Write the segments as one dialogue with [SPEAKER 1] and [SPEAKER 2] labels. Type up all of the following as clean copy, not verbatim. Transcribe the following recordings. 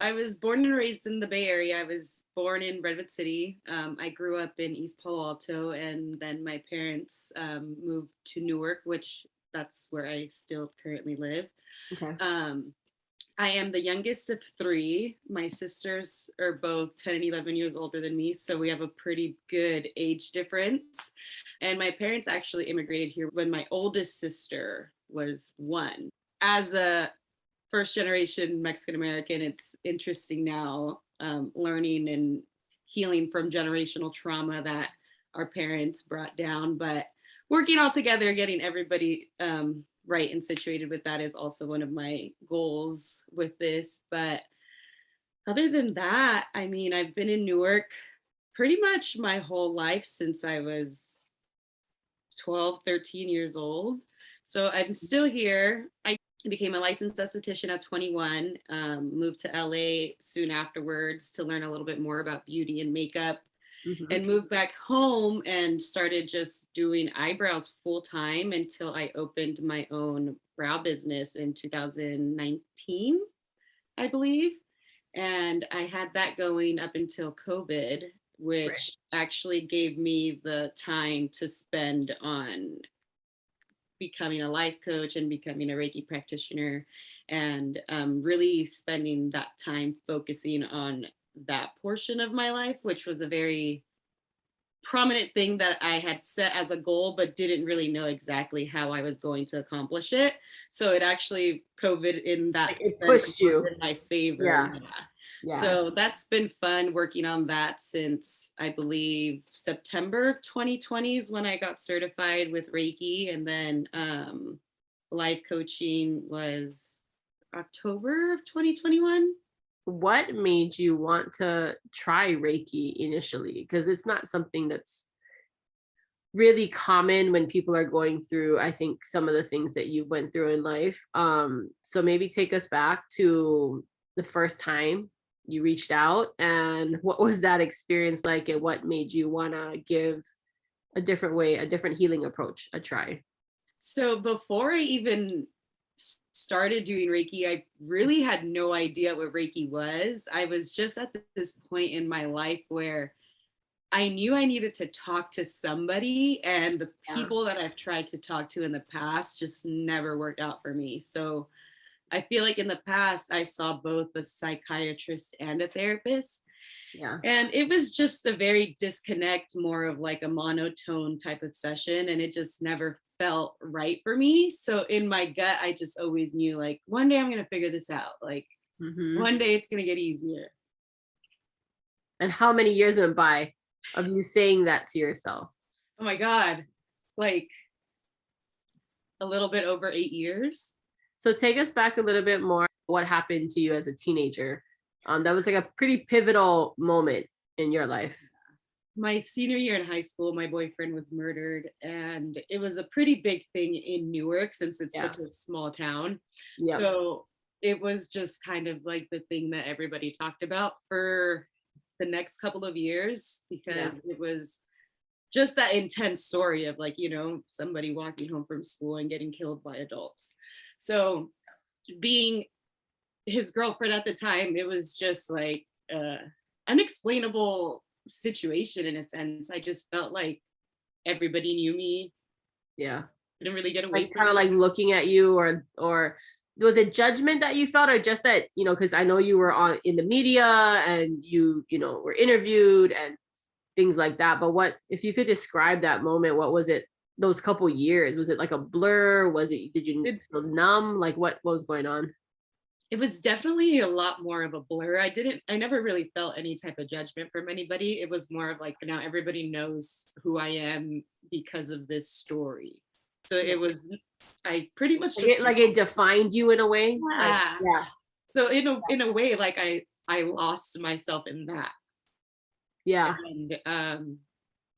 [SPEAKER 1] I was born and raised in the Bay Area. I was born in Redwood City. I grew up in East Palo Alto, and then my parents moved to Newark, which that's where I still currently live.
[SPEAKER 2] Okay.
[SPEAKER 1] Um, I am the youngest of three. My sisters are both 10 and 11 years older than me, so we have a pretty good age difference. And my parents actually immigrated here when my oldest sister was one. As a first generation Mexican American, it's interesting now learning and healing from generational trauma that our parents brought down. But working all together, getting everybody right and situated with that is also one of my goals with this. But other than that, I mean, I've been in Newark pretty much my whole life since I was 12, 13 years old. So I'm still here. I became a licensed esthetician at 21, moved to LA soon afterwards to learn a little bit more about beauty and makeup,
[SPEAKER 2] Hmm.
[SPEAKER 1] and moved back home and started just doing eyebrows full time until I opened my own brow business in 2019, I believe. And I had that going up until COVID,
[SPEAKER 2] Right.
[SPEAKER 1] which actually gave me the time to spend on becoming a life coach and becoming a Reiki practitioner, and really spending that time focusing on that portion of my life, which was a very prominent thing that I had set as a goal, but didn't really know exactly how I was going to accomplish it. So it actually, COVID in that
[SPEAKER 2] Like it
[SPEAKER 1] sense,
[SPEAKER 2] pushed
[SPEAKER 1] was
[SPEAKER 2] you.
[SPEAKER 1] in my favor.
[SPEAKER 2] Yeah.
[SPEAKER 1] Yeah.
[SPEAKER 2] Yeah.
[SPEAKER 1] So that's been fun working on that since I believe September of 2020 is when I got certified with Reiki. And then life coaching was October of 2021.
[SPEAKER 2] What made you want to try Reiki initially? Because it's not something that's really common when people are going through, I think, some of the things that you went through in life. So maybe take us back to the first time you reached out and what was that experience like and what made you want to give a different way, a different healing approach a try?
[SPEAKER 1] So before I even started doing Reiki, I really had no idea what Reiki was. I was just at this point in my life where I knew I needed to talk to somebody, and the
[SPEAKER 2] Yeah.
[SPEAKER 1] people that I've tried to talk to in the past just never worked out for me. So I feel like in the past, I saw both a psychiatrist and a therapist.
[SPEAKER 2] Yeah.
[SPEAKER 1] And it was just a very disconnect, more of like a monotone type of session. And it just never felt right for me. So in my gut, I just always knew like one day I'm going to figure this out. Like
[SPEAKER 2] Hmm.
[SPEAKER 1] one day it's going to get easier.
[SPEAKER 2] And how many years went by of you saying that to yourself?
[SPEAKER 1] Oh my God. Like a little bit over 8 years.
[SPEAKER 2] So take us back a little bit more. What happened to you as a teenager? That was like a pretty pivotal moment in your life.
[SPEAKER 1] My senior year in high school, my boyfriend was murdered, and it was a pretty big thing in Newark since it's
[SPEAKER 2] Yeah.
[SPEAKER 1] such a small town.
[SPEAKER 2] Yep.
[SPEAKER 1] So it was just kind of like the thing that everybody talked about for the next couple of years,
[SPEAKER 2] Yeah.
[SPEAKER 1] because it was just that intense story of like, somebody walking home from school and getting killed by adults. So being his girlfriend at the time, it was just like unexplainable situation in a sense. I just felt like everybody knew me.
[SPEAKER 2] Yeah.
[SPEAKER 1] I didn't really get away
[SPEAKER 2] Like
[SPEAKER 1] from
[SPEAKER 2] kind of
[SPEAKER 1] it.
[SPEAKER 2] like looking at you, or was it judgment that you felt, or just that, because I know you were on in the media and you were interviewed and things like that. But what if you could describe that moment? What was it? Those couple years, was it like a blur? Was it, did you
[SPEAKER 1] it
[SPEAKER 2] feel numb? Like what was going on?
[SPEAKER 1] it was definitely a lot more of a blur. I never really felt any type of judgment from anybody. It was more of like, now everybody knows who I am because of this story. So
[SPEAKER 2] Yeah.
[SPEAKER 1] it was, I pretty much
[SPEAKER 2] Like it,
[SPEAKER 1] just,
[SPEAKER 2] like it defined you in a way. Like
[SPEAKER 1] yeah.
[SPEAKER 2] yeah.
[SPEAKER 1] So in a way, like I lost myself in that.
[SPEAKER 2] Yeah.
[SPEAKER 1] And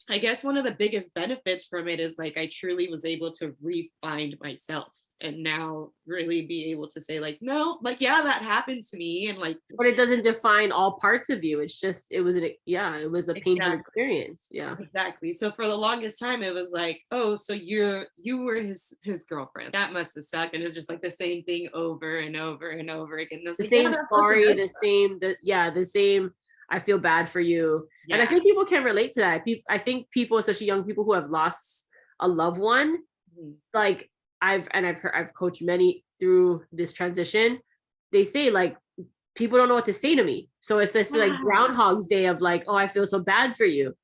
[SPEAKER 1] I guess one of the biggest benefits from it is like I truly was able to re-find myself. and now really be able to say like, no, like, yeah, that happened to me. And like,
[SPEAKER 2] But it doesn't define all parts of you. It's just, it was a painful
[SPEAKER 1] exactly.
[SPEAKER 2] experience. Yeah.
[SPEAKER 1] Exactly. So for the longest time, it was like, oh, so you were his girlfriend. That must have sucked. And it was just like the same thing over and over and over again. And I was
[SPEAKER 2] The
[SPEAKER 1] like, yeah,
[SPEAKER 2] same
[SPEAKER 1] that's what the
[SPEAKER 2] story,
[SPEAKER 1] best.
[SPEAKER 2] the same, I feel bad for you. And I
[SPEAKER 1] Yeah.
[SPEAKER 2] think people can relate to that. I think people, especially young people who have lost a loved one,
[SPEAKER 1] Mhm.
[SPEAKER 2] like I've coached many through this transition. They say like people don't know what to say to me. So it's this like
[SPEAKER 1] Yeah.
[SPEAKER 2] Groundhog's Day of like, oh, I feel so bad for you.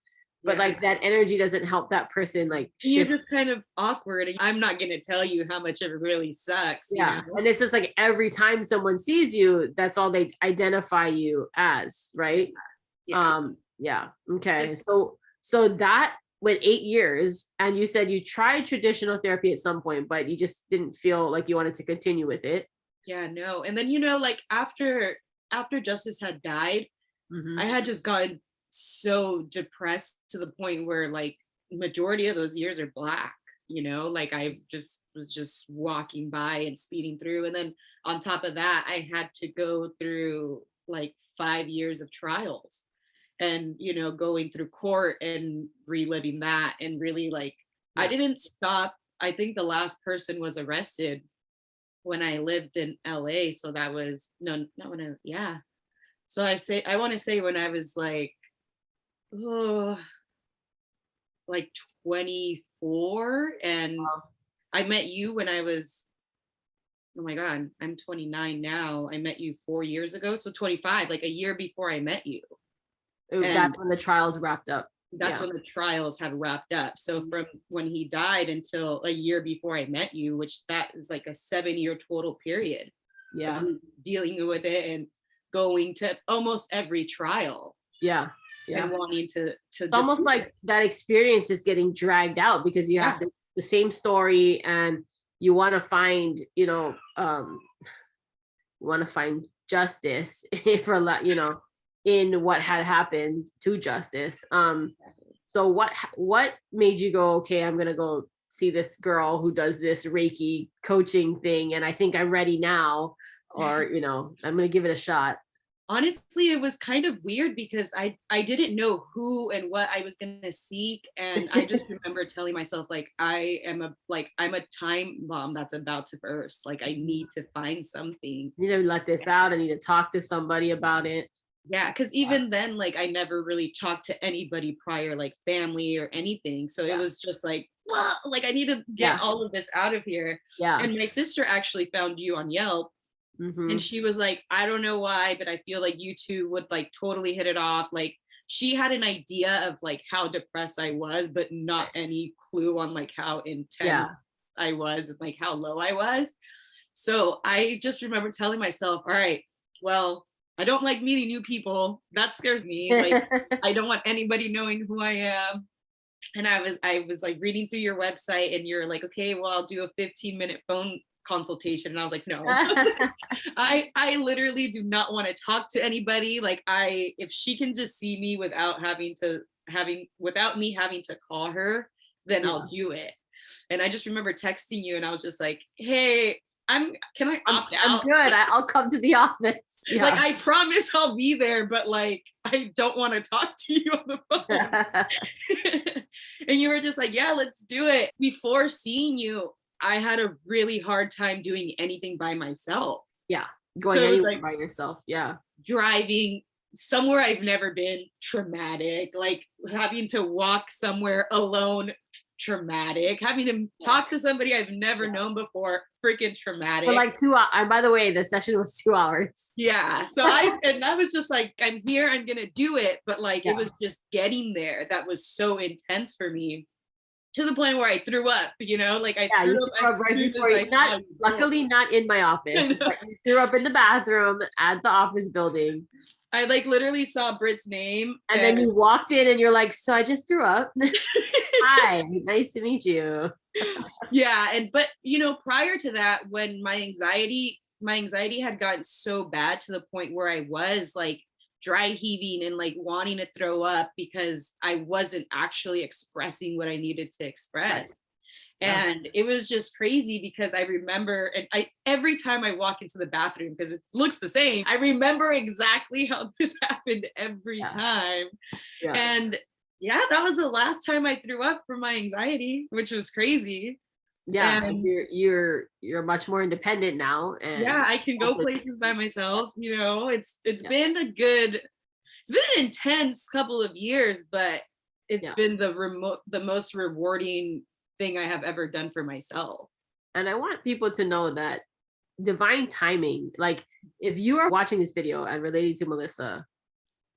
[SPEAKER 2] But
[SPEAKER 1] Yeah.
[SPEAKER 2] like that energy doesn't help that person like
[SPEAKER 1] And you're
[SPEAKER 2] shift.
[SPEAKER 1] just kind of awkward. I'm not going to tell you how much it really sucks, you
[SPEAKER 2] Yeah.
[SPEAKER 1] know?
[SPEAKER 2] And it's just like every time someone sees you, that's all they identify you as,
[SPEAKER 1] Yeah.
[SPEAKER 2] right?
[SPEAKER 1] Yeah.
[SPEAKER 2] Yeah. Okay. So that went 8 years, and you said you tried traditional therapy at some point, but you just didn't feel like you wanted to continue with it.
[SPEAKER 1] Yeah, no. And then, like after Justice had died,
[SPEAKER 2] Mm-hmm.
[SPEAKER 1] I had just gotten so depressed to the point where like majority of those years are black, like I just was just walking by and speeding through. And then on top of that, I had to go through like 5 years of trials and, going through court and reliving that. And really like, I
[SPEAKER 2] Yeah.
[SPEAKER 1] didn't stop. I think the last person was arrested when I lived in LA. So that was no, not when yeah. So I want to say when I was oh, like 24, and I met you when I was, oh my God, I'm 29 now. I met you 4 years ago. So 25, like a year before I met you. And
[SPEAKER 2] That's when the trials wrapped up.
[SPEAKER 1] that's
[SPEAKER 2] Yeah.
[SPEAKER 1] when the trials had wrapped up. So from when he died until a year before I met you, which that is like a 7-year total period of
[SPEAKER 2] Yeah.
[SPEAKER 1] dealing with it and going to almost every trial
[SPEAKER 2] Yeah. Yeah.
[SPEAKER 1] and wanting to
[SPEAKER 2] It's
[SPEAKER 1] just
[SPEAKER 2] almost like that experience is getting dragged out because you have
[SPEAKER 1] yeah.
[SPEAKER 2] to the same story, and you want to find, you want to find justice for in what had happened to Justice. So what made you go, okay, I'm gonna go see this girl who does this Reiki coaching thing, and I think I'm ready now, or I'm gonna give it a shot.
[SPEAKER 1] Honestly, it was kind of weird because I didn't know who and what I was going to seek, and I just remember telling myself like I'm a time bomb that's about to burst. Like I need to find something.
[SPEAKER 2] I need to let this out. I need to talk to somebody about it.
[SPEAKER 1] Yeah, because even then, like I never really talked to anybody prior, like family or anything. So it
[SPEAKER 2] Yeah.
[SPEAKER 1] was just like, well, like I need to get
[SPEAKER 2] Yeah.
[SPEAKER 1] all of this out of here.
[SPEAKER 2] Yeah.
[SPEAKER 1] And my sister actually found you on Yelp.
[SPEAKER 2] Mm-hmm.
[SPEAKER 1] And she was like, I don't know why, but I feel like you two would like totally hit it off. Like she had an idea of like how depressed I was, but not any clue on like how intense
[SPEAKER 2] Yeah.
[SPEAKER 1] I was and like how low I was. So I just remember telling myself, all right, well, I don't like meeting new people. That scares me. Like I don't want anybody knowing who I am. And I was like reading through your website and you're like, okay, well, I'll do a 15-minute phone consultation. And I was like, no. I literally do not want to talk to anybody. Like if she can just see me without me having to call her, then
[SPEAKER 2] Yeah.
[SPEAKER 1] I'll do it. And I just remember texting you and I was just like, hey, can I opt
[SPEAKER 2] I'm
[SPEAKER 1] out?
[SPEAKER 2] good. I'll come to the office. Yeah.
[SPEAKER 1] Like I promise I'll be there, but like I don't want to talk to you on the phone. And you were just like, yeah, let's do it. Before seeing you, I had a really hard time doing anything by myself.
[SPEAKER 2] Yeah. Going
[SPEAKER 1] So it was
[SPEAKER 2] anywhere
[SPEAKER 1] like
[SPEAKER 2] by yourself. Yeah.
[SPEAKER 1] driving somewhere I've never been, traumatic. Like having to walk somewhere alone, traumatic. Having to talk to somebody I've never known before, freaking traumatic.
[SPEAKER 2] For like 2 hours. And by the way, the session was 2 hours.
[SPEAKER 1] Yeah. So I was just like, I'm here, I'm gonna do it. But like it was just getting there that was so intense for me, to the point where I threw up, like I threw up as
[SPEAKER 2] right
[SPEAKER 1] soon
[SPEAKER 2] before
[SPEAKER 1] as I
[SPEAKER 2] you.
[SPEAKER 1] saw you.
[SPEAKER 2] Luckily not in my office, but you threw up in the bathroom at the office building.
[SPEAKER 1] I like literally saw Britt's name.
[SPEAKER 2] And then you walked in and you're like, so I just threw up. Hi, nice to meet you.
[SPEAKER 1] Yeah. But prior to that, when my anxiety had gotten so bad to the point where I was like dry heaving and like wanting to throw up because I wasn't actually expressing what I needed to express.
[SPEAKER 2] Yeah.
[SPEAKER 1] And it was just crazy because I remember, and every time I walk into the bathroom, because it looks the same, I remember exactly how this happened every
[SPEAKER 2] Yeah.
[SPEAKER 1] time.
[SPEAKER 2] Yeah.
[SPEAKER 1] And yeah, that was the last time I threw up from my anxiety, which was crazy.
[SPEAKER 2] Yeah.
[SPEAKER 1] And
[SPEAKER 2] You're much more independent now, and
[SPEAKER 1] yeah, I can go
[SPEAKER 2] hopefully,
[SPEAKER 1] places by myself. You know, it's
[SPEAKER 2] yeah.
[SPEAKER 1] been it's been an intense couple of years, but it's
[SPEAKER 2] Yeah.
[SPEAKER 1] been the most rewarding thing I have ever done for myself.
[SPEAKER 2] And I want people to know that divine timing, like if you are watching this video and relating to Melissa,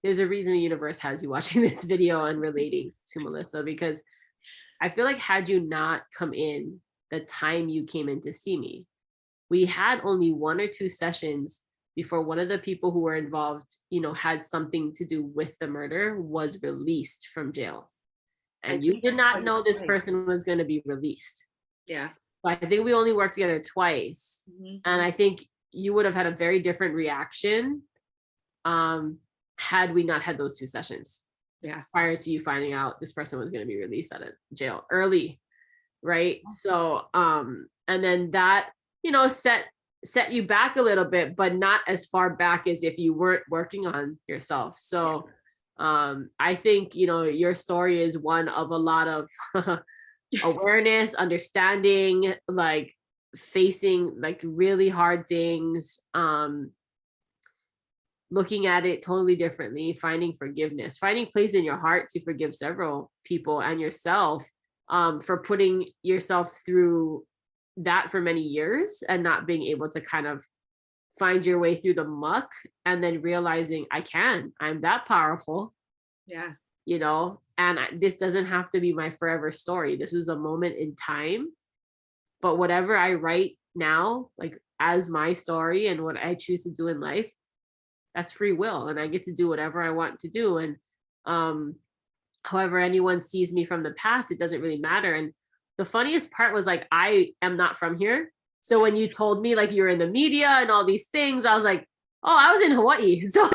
[SPEAKER 2] there's a reason the universe has you watching this video and relating to Melissa, because I feel like had you not come in the time you came in to see me, we had only 1 or 2 sessions before one of the people who were involved, had something to do with the murder, was released from jail.
[SPEAKER 1] I
[SPEAKER 2] And you
[SPEAKER 1] think I
[SPEAKER 2] did
[SPEAKER 1] saw
[SPEAKER 2] not
[SPEAKER 1] you
[SPEAKER 2] know this
[SPEAKER 1] twice.
[SPEAKER 2] person was going to be released.
[SPEAKER 1] Yeah.
[SPEAKER 2] So I think we only worked together twice.
[SPEAKER 1] Mm-hmm.
[SPEAKER 2] And I think you would have had a very different reaction um, had we not had those 2 sessions.
[SPEAKER 1] Yeah.
[SPEAKER 2] Prior to you finding out this person was going to be released out of jail early, right? So and then that, set you back a little bit, but not as far back as if you weren't working on yourself. So I think, your story is one of a lot of awareness, understanding, like facing like really hard things, looking at it totally differently, finding forgiveness, finding place in your heart to forgive several people and yourself, for putting yourself through that for many years and not being able to kind of find your way through the muck, and then realizing I'm that powerful,
[SPEAKER 1] Yeah.
[SPEAKER 2] And this doesn't have to be my forever story. This was a moment in time, but whatever I write now, like as my story and what I choose to do in life, that's free will, and I get to do whatever I want to do. And however anyone sees me from the past, it doesn't really matter. And the funniest part was, like, I am not from here. So when you told me like you're in the media and all these things, I was like, oh, I was in Hawaii. So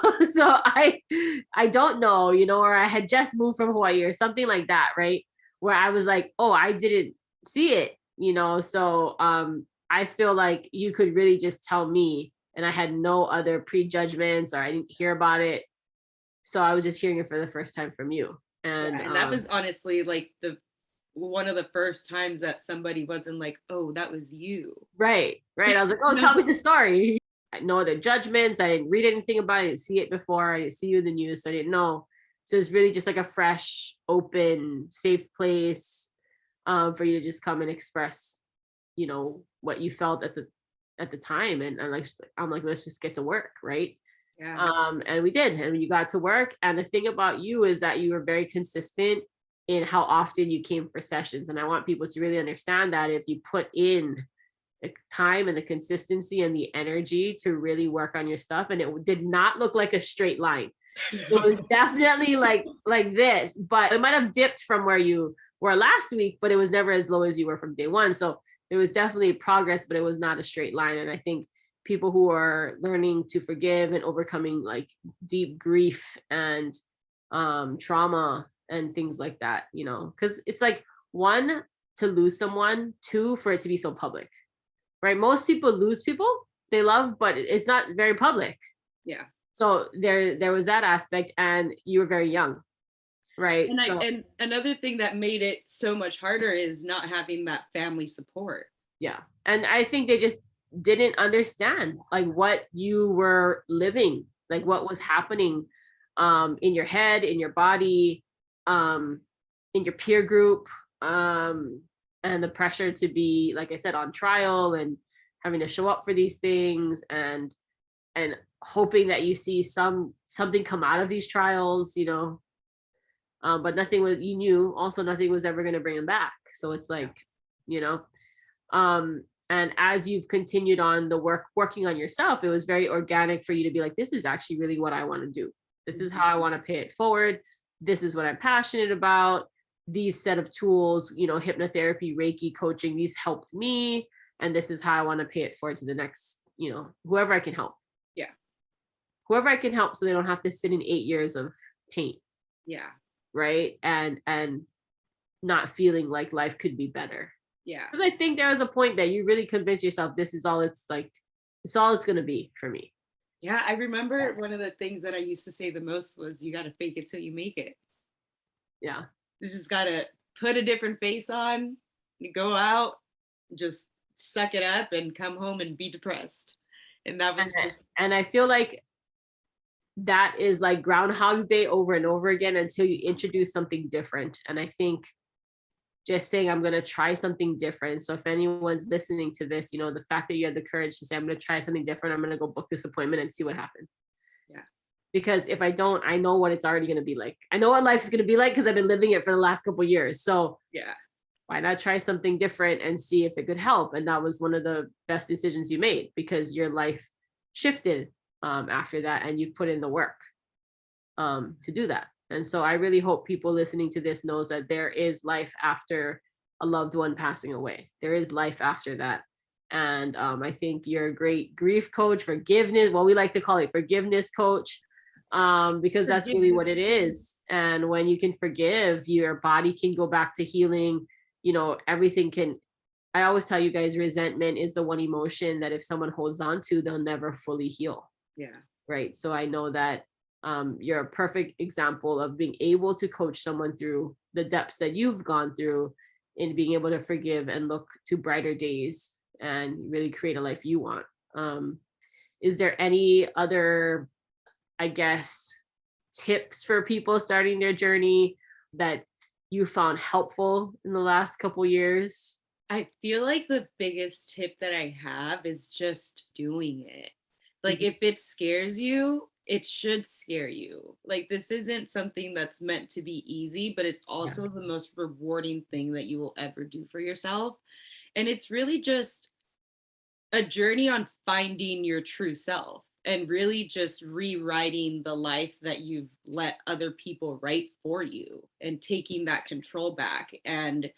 [SPEAKER 2] I don't know, or I had just moved from Hawaii or something like that, right? Where I was like, oh, I didn't see it, So I feel like you could really just tell me, and I had no other prejudgments, or I didn't hear about it. So I was just hearing it for the first time from you. And
[SPEAKER 1] Yeah. And that was honestly like the one of the first times that somebody wasn't like, oh, that was you.
[SPEAKER 2] right. I was like, oh, tell me the story. No other judgments. I didn't read anything about it. I didn't see it before. I didn't see you in the news, so I didn't know. So it's really just like a fresh, open, safe place, for you to just come and express, what you felt at the time. And I'm like, let's just get to work, right?
[SPEAKER 1] Yeah.
[SPEAKER 2] And we did, and you got to work. And the thing about you is that you were very consistent in how often you came for sessions. And I want people to really understand that if you put in the time and the consistency and the energy to really work on your stuff, and it did not look like a straight line. It was definitely like this, but it might have dipped from where you were last week, but it was never as low as you were from day one. So there was definitely progress, but it was not a straight line. And I think people who are learning to forgive and overcoming like deep grief and trauma and things like that, because it's like, one, to lose someone, two, for it to be so public, right? Most people lose people they love, but it's not very public.
[SPEAKER 1] Yeah.
[SPEAKER 2] So there was that aspect, and you were very young, right?
[SPEAKER 1] And another thing that made it so much harder is not having that family support.
[SPEAKER 2] Yeah. And I think they just didn't understand like what you were living, like what was happening in your head, in your body, in your peer group, and the pressure to be, like I said, on trial and having to show up for these things, and hoping that you see something come out of these trials, but nothing was, you knew also nothing was ever going to bring him back. So it's like, you know, and as you've continued on the working on yourself, it was very organic for you to be like, this is actually really what I want to do. This is how I want to pay it forward. This is what I'm passionate about. These set of tools, hypnotherapy, Reiki, coaching, these helped me. And this is how I want to pay it forward to the next, whoever I can help.
[SPEAKER 1] Yeah.
[SPEAKER 2] Whoever I can help, so they don't have to sit in 8 years of pain.
[SPEAKER 1] Yeah.
[SPEAKER 2] Right. And not feeling like life could be better.
[SPEAKER 1] Yeah.
[SPEAKER 2] Because I think there was a point that you really convinced yourself this is all it's like, it's all it's gonna be for me.
[SPEAKER 1] Yeah, I remember one of the things that I used to say the most was you got to fake it till you make it.
[SPEAKER 2] Yeah.
[SPEAKER 1] You just got to put a different face on, go out, just suck it up and come home and be depressed. And that
[SPEAKER 2] And
[SPEAKER 1] was just,
[SPEAKER 2] and I feel like that is like Groundhog's Day over and over again until you introduce something different. And I think just saying I'm going to try something different. So if anyone's listening to this, the fact that you had the courage to say I'm going to try something different, I'm going to go book this appointment and see what happens.
[SPEAKER 1] yeah.
[SPEAKER 2] Because if I don't, I know what it's already going to be like. I know what life is going to be like because I've been living it for the last couple of years. So
[SPEAKER 1] Yeah.
[SPEAKER 2] why not try something different and see if it could help? And that was one of the best decisions you made because your life shifted after that, and you've put in the work to do that. And so I really hope people listening to this knows that there is life after a loved one passing away. There is life after that. And I think you're a great grief coach, forgiveness, well, we like to call it forgiveness coach, because that's really
[SPEAKER 1] Forgiveness.
[SPEAKER 2] what it is. And when you can forgive, your body can go back to healing, everything can. I always tell you guys, resentment is the one emotion that if someone holds on to, they'll never fully heal.
[SPEAKER 1] Yeah.
[SPEAKER 2] Right. So I know that you're a perfect example of being able to coach someone through the depths that you've gone through in being able to forgive and look to brighter days and really create a life you want. Is there any other, I guess, tips for people starting their journey that you found helpful in the last couple years?
[SPEAKER 1] I feel like the biggest tip that I have is just doing it. Like,
[SPEAKER 2] Mhm.
[SPEAKER 1] if it scares you, it should scare you. Like, this isn't something that's meant to be easy, but it's
[SPEAKER 2] Yeah.
[SPEAKER 1] also the most rewarding thing that you will ever do for yourself. And it's really just a journey on finding your true self and really just rewriting the life that you've let other people write for you and taking that control back. And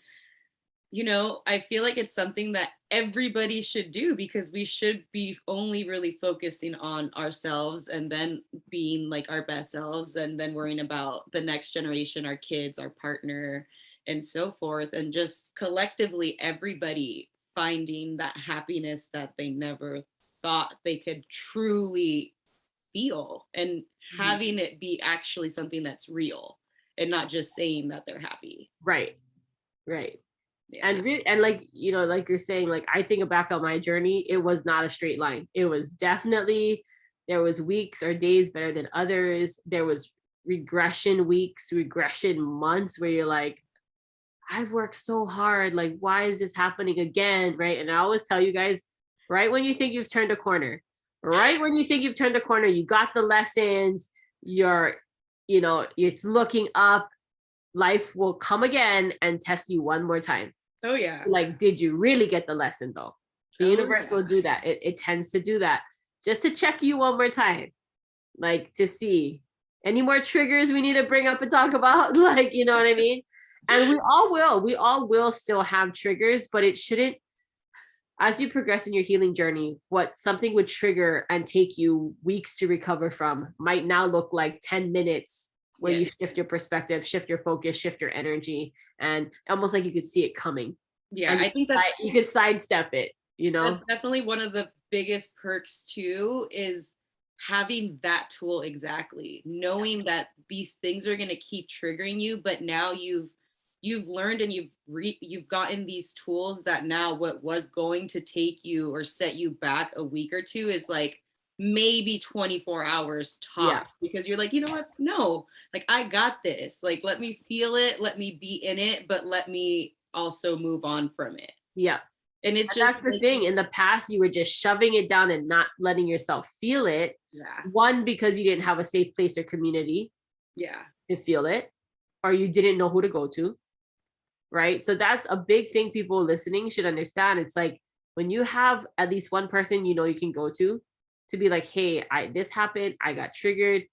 [SPEAKER 1] I feel like it's something that everybody should do because we should be only really focusing on ourselves and then being like our best selves and then worrying about the next generation, our kids, our partner, and so forth. And just collectively, everybody finding that happiness that they never thought they could truly feel and
[SPEAKER 2] Mhm.
[SPEAKER 1] having it be actually something that's real and not just saying that they're happy.
[SPEAKER 2] Right. Right.
[SPEAKER 1] Yeah.
[SPEAKER 2] And like like you're saying, like I think back on my journey, it was not a straight line. It was definitely, there was weeks or days better than others. There was regression weeks, regression months where you're like, I've worked so hard, like why is this happening again, right? And I always tell you guys, right when you think you've turned a corner, right when you think you've turned a corner, you got the lessons, you're it's looking up, life will come again and test you one more time.
[SPEAKER 1] Oh, yeah.
[SPEAKER 2] Like, did you really get the lesson though? The
[SPEAKER 1] Oh,
[SPEAKER 2] universe
[SPEAKER 1] yeah.
[SPEAKER 2] will do that. It tends to do that just to check you one more time, like to see any more triggers we need to bring up and talk about. Like, you know what I mean? And we all will still have triggers, but it shouldn't, as you progress in your healing journey, what something would trigger and take you weeks to recover from might now look like 10 minutes when you
[SPEAKER 1] Yes.
[SPEAKER 2] shift your perspective, shift your focus, shift your energy, and almost like you could see it coming
[SPEAKER 1] Yeah,
[SPEAKER 2] and
[SPEAKER 1] I think that's
[SPEAKER 2] you could sidestep it,
[SPEAKER 1] that's definitely one of the biggest perks too, is having that tool exactly. Knowing that these things are going to keep triggering you, but now you've learned and you've gotten these tools that now what was going to take you or set you back a week or two is like maybe 24 hours
[SPEAKER 2] Yeah.
[SPEAKER 1] tops, because you're like, you know what? No, like I got this. Like, let me feel it, let me be in it, but let me also move on from it.
[SPEAKER 2] Yeah.
[SPEAKER 1] And it
[SPEAKER 2] And
[SPEAKER 1] just
[SPEAKER 2] that's the
[SPEAKER 1] makes,
[SPEAKER 2] thing. In the past, you were just shoving it down and not letting yourself feel it.
[SPEAKER 1] yeah,
[SPEAKER 2] One, because you didn't have a safe place or community
[SPEAKER 1] yeah,
[SPEAKER 2] to feel it, or you didn't know who to go to. Right. So that's a big thing people listening should understand. It's like when you have at least one person you can go to be like, hey, this happened, I got triggered,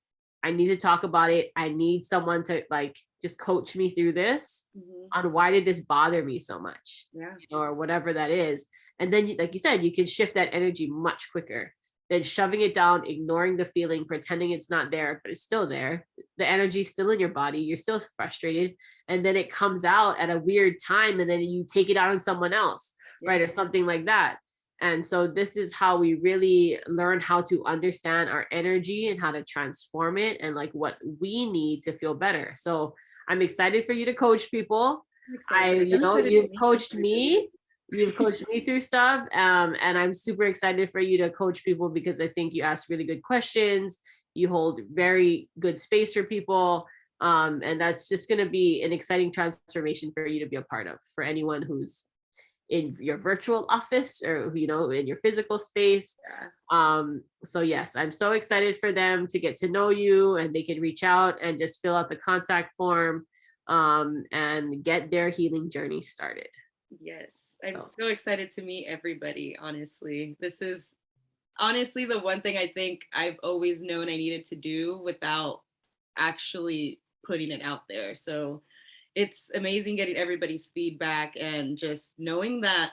[SPEAKER 2] I need to talk about it, I need someone to like just coach me through this
[SPEAKER 1] mhm,
[SPEAKER 2] on why did this bother me so much,
[SPEAKER 1] yeah,
[SPEAKER 2] or whatever that is. And then like you said, you can shift that energy much quicker. than shoving it down, ignoring the feeling, pretending it's not there, but it's still there. The energy's still in your body. You're still frustrated. And then it comes out at a weird time and then you take it out on someone else,
[SPEAKER 1] Yeah.
[SPEAKER 2] right? Or something like that. And so this is how we really learn how to understand our energy and how to transform it and like what we need to feel better. So I'm excited for you to coach people.
[SPEAKER 1] I'm excited. I'm excited to
[SPEAKER 2] You've
[SPEAKER 1] meet
[SPEAKER 2] coached
[SPEAKER 1] everybody.
[SPEAKER 2] me. You've coached me through stuff. And I'm super excited for you to coach people because I think you ask really good questions. You hold very good space for people. And that's just going to be an exciting transformation for you to be a part of for anyone who's in your virtual office or in your physical space. So yes, I'm so excited for them to get to know you, and they can reach out and just fill out the contact form and get their healing journey started.
[SPEAKER 1] Yes, I'm
[SPEAKER 2] So
[SPEAKER 1] so excited to meet everybody, honestly. This is honestly the one thing I think I've always known I needed to do without actually putting it out there. So it's amazing getting everybody's feedback and just knowing that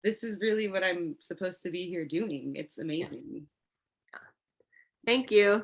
[SPEAKER 1] this is really what I'm supposed to be here doing. It's
[SPEAKER 2] yeah,
[SPEAKER 1] amazing.
[SPEAKER 2] thank you.